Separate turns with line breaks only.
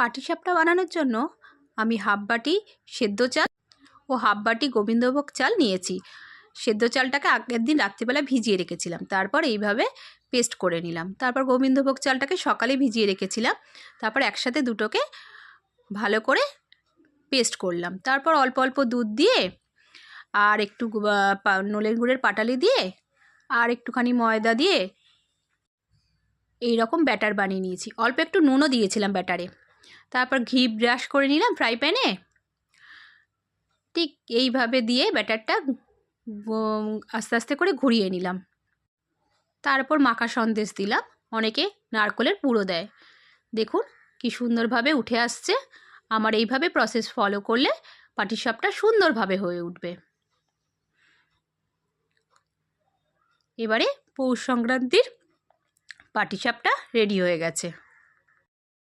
পাটিসাপটা বানানোর জন্য আমি হাফ বাটি সেদ্ধ চাল ও হাফ বাটি গোবিন্দভোগ চাল নিয়েছি। সেদ্ধ চালটাকে আগের দিন রাত্রিবেলা ভিজিয়ে রেখেছিলাম, তারপর এইভাবে পেস্ট করে নিলাম। তারপর গোবিন্দভোগ চালটাকে সকালে ভিজিয়ে রেখেছিলাম, তারপর একসাথে দুটোকে ভালো করে পেস্ট করলাম। তারপর অল্প অল্প দুধ দিয়ে আর একটু নলেন গুড়ের পাটালি দিয়ে আর একটুখানি ময়দা দিয়ে এই রকম ব্যাটার বানিয়ে নিয়েছি। অল্প একটু নুনও দিয়েছিলাম ব্যাটারে। তারপর ঘি ব্রাশ করে নিলাম ফ্রাই প্যানে। ঠিক এইভাবে দিয়ে ব্যাটারটা আস্তে আস্তে করে ঘুরিয়ে নিলাম। তারপর মাখা সন্দেশ দিলাম, অনেকে নারকেলের পুরো দেয়। দেখুন কি সুন্দরভাবে উঠে আসছে। আমার এইভাবে প্রসেস ফলো করলে পাটিসাপটা সুন্দরভাবে হয়ে উঠবে। এবারে পৌষ সংক্রান্তির পাটিসাপটা রেডি হয়ে গেছে।